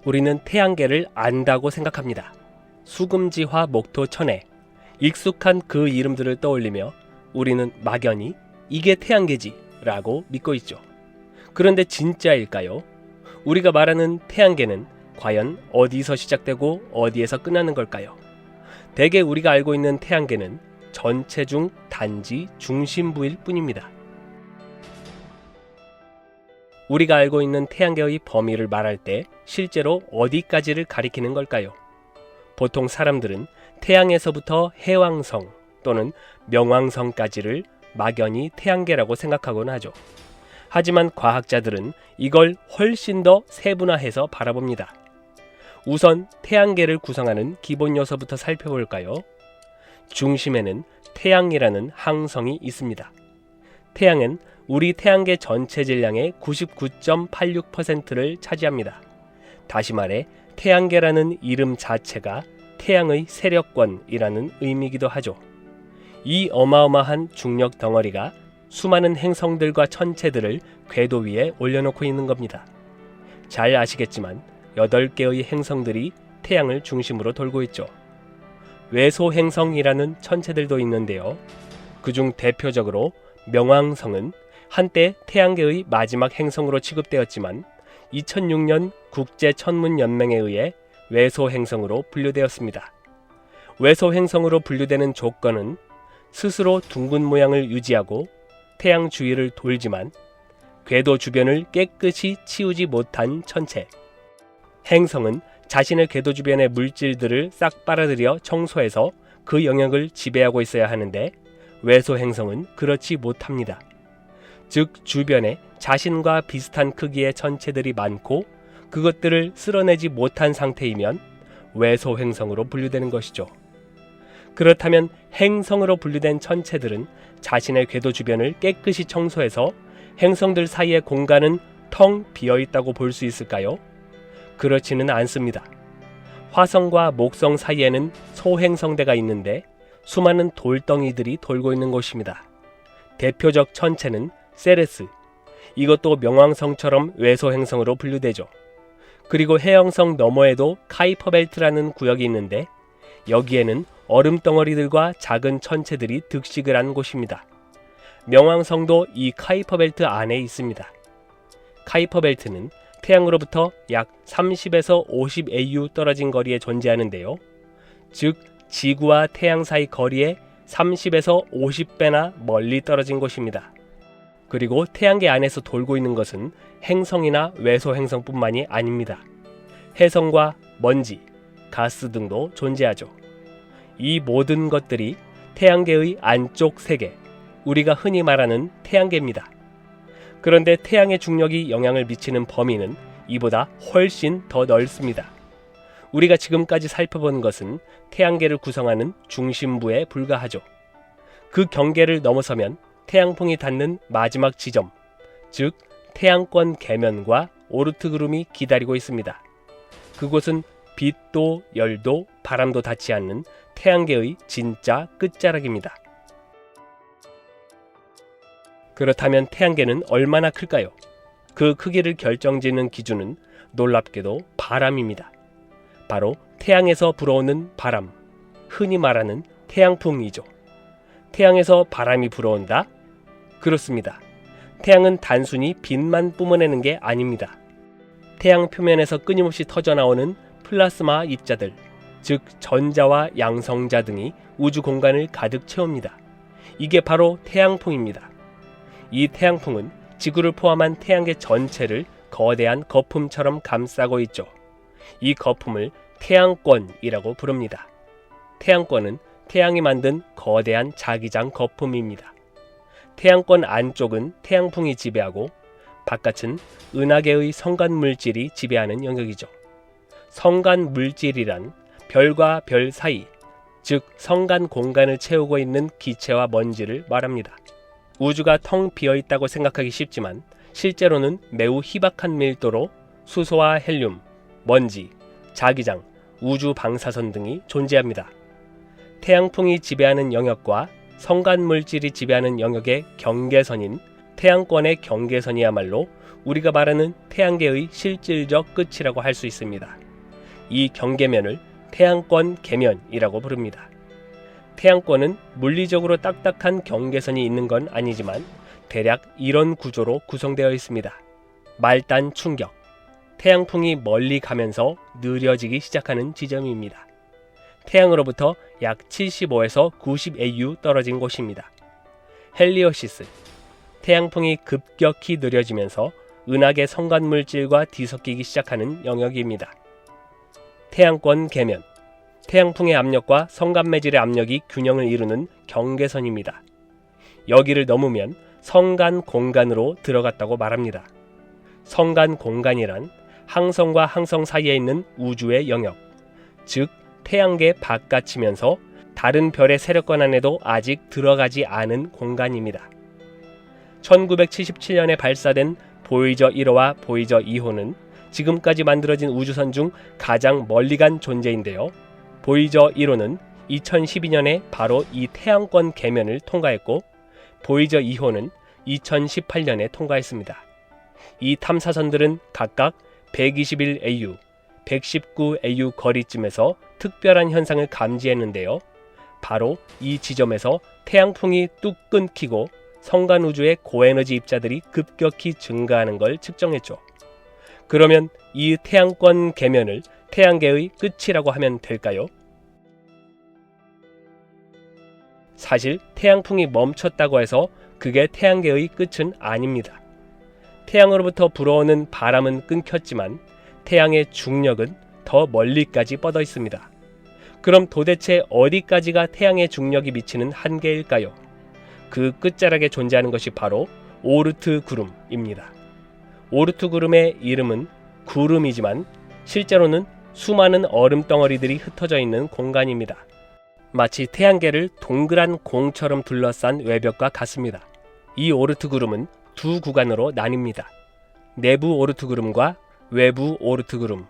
우리는 태양계를 안다고 생각합니다. 수금지화, 목토, 천해, 익숙한 그 이름들을 떠올리며 우리는 막연히 이게 태양계지 라고 믿고 있죠. 그런데 진짜일까요? 우리가 말하는 태양계는 과연 어디서 시작되고 어디에서 끝나는 걸까요? 대개 우리가 알고 있는 태양계는 전체 중 단지 중심부일 뿐입니다. 우리가 알고 있는 태양계의 범위를 말할 때 실제로 어디까지를 가리키는 걸까요? 보통 사람들은 태양에서부터 해왕성 또는 명왕성까지를 막연히 태양계라고 생각하곤 하죠. 하지만 과학자들은 이걸 훨씬 더 세분화해서 바라봅니다. 우선 태양계를 구성하는 기본 요소부터 살펴볼까요? 중심에는 태양이라는 항성이 있습니다. 태양은 우리 태양계 전체 질량의 99.86%를 차지합니다. 다시 말해 태양계라는 이름 자체가 태양의 세력권이라는 의미이기도 하죠. 이 어마어마한 중력 덩어리가 수많은 행성들과 천체들을 궤도 위에 올려놓고 있는 겁니다. 잘 아시겠지만 8개의 행성들이 태양을 중심으로 돌고 있죠. 외소 행성이라는 천체들도 있는데요. 그중 대표적으로 명왕성은 한때 태양계의 마지막 행성으로 취급되었지만 2006년 국제천문연맹에 의해 외소 행성으로 분류되었습니다. 외소 행성으로 분류되는 조건은 스스로 둥근 모양을 유지하고 태양 주위를 돌지만 궤도 주변을 깨끗이 치우지 못한 천체. 행성은 자신의 궤도 주변의 물질들을 싹 빨아들여 청소해서 그 영역을 지배하고 있어야 하는데 외소 행성은 그렇지 못합니다. 즉 주변에 자신과 비슷한 크기의 천체들이 많고 그것들을 쓸어내지 못한 상태이면 외소 행성으로 분류되는 것이죠. 그렇다면 행성으로 분류된 천체들은 자신의 궤도 주변을 깨끗이 청소해서 행성들 사이의 공간은 텅 비어 있다고 볼 수 있을까요? 그렇지는 않습니다. 화성과 목성 사이에는 소행성대가 있는데 수많은 돌덩이들이 돌고 있는 곳입니다. 대표적 천체는 세레스, 이것도 명왕성처럼 외소행성으로 분류되죠. 그리고 해영성 너머에도 카이퍼벨트라는 구역이 있는데 여기에는 얼음덩어리들과 작은 천체들이 득식을 한 곳입니다. 명왕성도 이 카이퍼벨트 안에 있습니다. 카이퍼벨트는 태양으로부터 약 30에서 50 AU 떨어진 거리에 존재하는데요. 즉 지구와 태양 사이 거리에 30에서 50배나 멀리 떨어진 곳입니다. 그리고 태양계 안에서 돌고 있는 것은 행성이나 외소 행성뿐만이 아닙니다. 해성과 먼지, 가스 등도 존재하죠. 이 모든 것들이 태양계의 안쪽 세계, 우리가 흔히 말하는 태양계입니다. 그런데 태양의 중력이 영향을 미치는 범위는 이보다 훨씬 더 넓습니다. 우리가 지금까지 살펴본 것은 태양계를 구성하는 중심부에 불과하죠. 그 경계를 넘어서면 태양풍이 닿는 마지막 지점, 즉 태양권 계면과 오르트 구름이 기다리고 있습니다. 그곳은 빛도 열도 바람도 닿지 않는 태양계의 진짜 끝자락입니다. 그렇다면 태양계는 얼마나 클까요? 그 크기를 결정짓는 기준은 놀랍게도 바람입니다. 바로 태양에서 불어오는 바람, 흔히 말하는 태양풍이죠. 태양에서 바람이 불어온다? 그렇습니다. 태양은 단순히 빛만 뿜어내는 게 아닙니다. 태양 표면에서 끊임없이 터져나오는 플라스마 입자들, 즉 전자와 양성자 등이 우주 공간을 가득 채웁니다. 이게 바로 태양풍입니다. 이 태양풍은 지구를 포함한 태양계 전체를 거대한 거품처럼 감싸고 있죠. 이 거품을 태양권이라고 부릅니다. 태양권은 태양이 만든 거대한 자기장 거품입니다. 태양권 안쪽은 태양풍이 지배하고 바깥은 은하계의 성간 물질이 지배하는 영역이죠. 성간 물질이란 별과 별 사이, 즉 성간 공간을 채우고 있는 기체와 먼지를 말합니다. 우주가 텅 비어있다고 생각하기 쉽지만 실제로는 매우 희박한 밀도로 수소와 헬륨, 먼지, 자기장, 우주 방사선 등이 존재합니다. 태양풍이 지배하는 영역과 성간 물질이 지배하는 영역의 경계선인 태양권의 경계선이야말로 우리가 말하는 태양계의 실질적 끝이라고 할 수 있습니다. 이 경계면을 태양권 계면이라고 부릅니다. 태양권은 물리적으로 딱딱한 경계선이 있는 건 아니지만 대략 이런 구조로 구성되어 있습니다. 말단 충격, 태양풍이 멀리 가면서 느려지기 시작하는 지점입니다. 태양으로부터 약 75에서 90 AU 떨어진 곳입니다. 헬리오시스, 태양풍이 급격히 느려지면서 은하계 성간물질과 뒤섞이기 시작하는 영역입니다. 태양권 계면, 태양풍의 압력과 성간매질의 압력이 균형을 이루는 경계선입니다. 여기를 넘으면 성간 공간으로 들어갔다고 말합니다. 성간 공간이란 항성과 항성 사이에 있는 우주의 영역, 즉 태양계 바깥이면서 다른 별의 세력권 안에도 아직 들어가지 않은 공간입니다. 1977년에 발사된 보이저 1호와 보이저 2호는 지금까지 만들어진 우주선 중 가장 멀리 간 존재인데요. 보이저 1호는 2012년에 바로 이 태양권 계면을 통과했고 보이저 2호는 2018년에 통과했습니다. 이 탐사선들은 각각 121 AU, 119 AU 거리쯤에서 특별한 현상을 감지했는데요. 바로 이 지점에서 태양풍이 뚝 끊기고 성간우주의 고에너지 입자들이 급격히 증가하는 걸 측정했죠. 그러면 이 태양권 계면을 태양계의 끝이라고 하면 될까요? 사실 태양풍이 멈췄다고 해서 그게 태양계의 끝은 아닙니다. 태양으로부터 불어오는 바람은 끊겼지만 태양의 중력은 더 멀리까지 뻗어 있습니다. 그럼 도대체 어디까지가 태양의 중력이 미치는 한계일까요? 그 끝자락에 존재하는 것이 바로 오르트 구름입니다. 오르트 구름의 이름은 구름이지만 실제로는 수많은 얼음 덩어리들이 흩어져 있는 공간입니다. 마치 태양계를 동그란 공처럼 둘러싼 외벽과 같습니다. 이 오르트 구름은 두 구간으로 나뉩니다. 내부 오르트 구름과 외부 오르트 구름.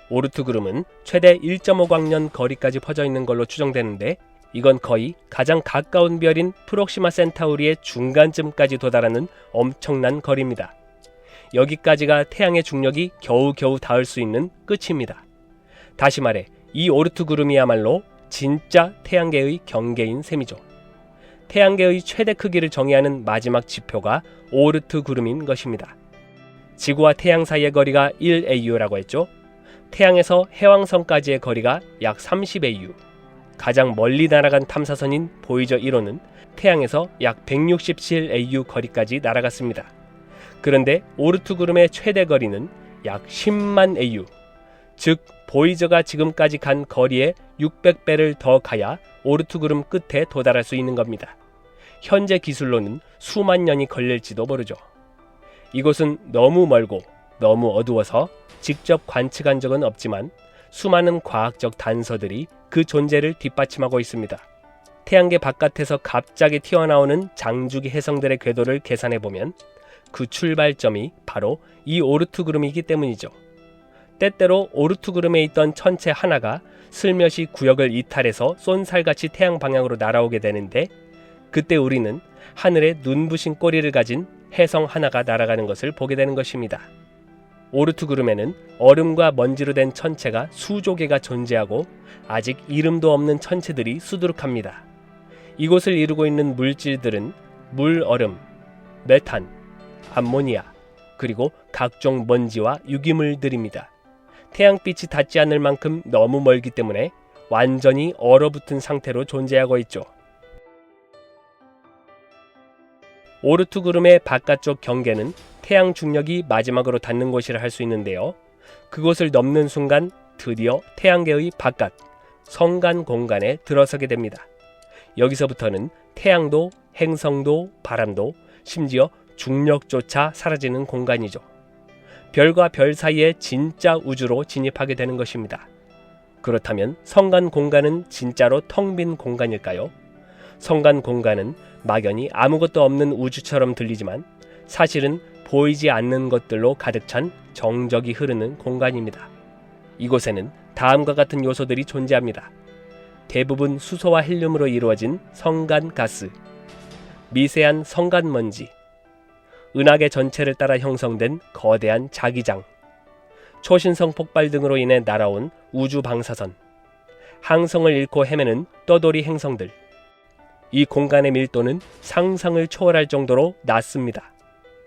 오르트 구름은 최대 1.5광년 거리까지 퍼져 있는 걸로 추정되는데 이건 거의 가장 가까운 별인 프록시마 센타우리의 중간쯤까지 도달하는 엄청난 거리입니다. 여기까지가 태양의 중력이 겨우겨우 닿을 수 있는 끝입니다. 다시 말해 이 오르트 구름이야말로 진짜 태양계의 경계인 셈이죠. 태양계의 최대 크기를 정의하는 마지막 지표가 오르트 구름인 것입니다. 지구와 태양 사이의 거리가 1 AU라고 했죠. 태양에서 해왕성까지의 거리가 약 30 AU. 가장 멀리 날아간 탐사선인 보이저 1호는 태양에서 약 167 AU 거리까지 날아갔습니다. 그런데 오르트 구름의 최대 거리는 약 10만 AU. 즉 보이저가 지금까지 간 거리의 600배를 더 가야 오르트 구름 끝에 도달할 수 있는 겁니다. 현재 기술로는 수만 년이 걸릴지도 모르죠. 이곳은 너무 멀고 너무 어두워서 직접 관측한 적은 없지만 수많은 과학적 단서들이 그 존재를 뒷받침하고 있습니다. 태양계 바깥에서 갑자기 튀어나오는 장주기 해성들의 궤도를 계산해보면 그 출발점이 바로 이 오르트 구름이기 때문이죠. 때때로 오르트 구름에 있던 천체 하나가 슬며시 구역을 이탈해서 쏜살같이 태양 방향으로 날아오게 되는데 그때 우리는 하늘에 눈부신 꼬리를 가진 해성 하나가 날아가는 것을 보게 되는 것입니다. 오르트 구름에는 얼음과 먼지로 된 천체가 수조 개가 존재하고 아직 이름도 없는 천체들이 수두룩합니다. 이곳을 이루고 있는 물질들은 물얼음, 메탄, 암모니아, 그리고 각종 먼지와 유기물들입니다. 태양빛이 닿지 않을 만큼 너무 멀기 때문에 완전히 얼어붙은 상태로 존재하고 있죠. 오르트 구름의 바깥쪽 경계는 태양 중력이 마지막으로 닿는 곳이라 할 수 있는데요. 그곳을 넘는 순간 드디어 태양계의 바깥, 성간 공간에 들어서게 됩니다. 여기서부터는 태양도, 행성도, 바람도, 심지어 중력조차 사라지는 공간이죠. 별과 별 사이의 진짜 우주로 진입하게 되는 것입니다. 그렇다면 성간 공간은 진짜로 텅 빈 공간일까요? 성간 공간은 막연히 아무것도 없는 우주처럼 들리지만 사실은 보이지 않는 것들로 가득 찬 정적이 흐르는 공간입니다. 이곳에는 다음과 같은 요소들이 존재합니다. 대부분 수소와 헬륨으로 이루어진 성간 가스, 미세한 성간 먼지, 은하계 전체를 따라 형성된 거대한 자기장, 초신성 폭발 등으로 인해 날아온 우주 방사선, 항성을 잃고 헤매는 떠돌이 행성들. 이 공간의 밀도는 상상을 초월할 정도로 낮습니다.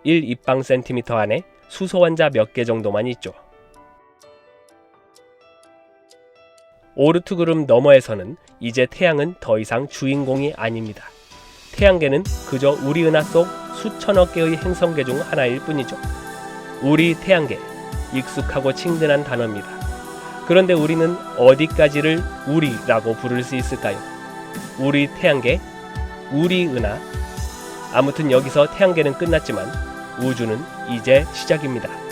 1입방 cm 안에 수소 원자 몇 개 정도만 있죠. 오르트 그룹 너머에서는 이제 태양은 더 이상 주인공이 아닙니다. 태양계는 그저 우리 은하 속 수천억 개의 행성계 중 하나일 뿐이죠. 우리 태양계, 익숙하고 친근한 단어입니다. 그런데 우리는 어디까지를 우리라고 부를 수 있을까요? 우리 태양계, 우리 은하. 아무튼 여기서 태양계는 끝났지만 우주는 이제 시작입니다.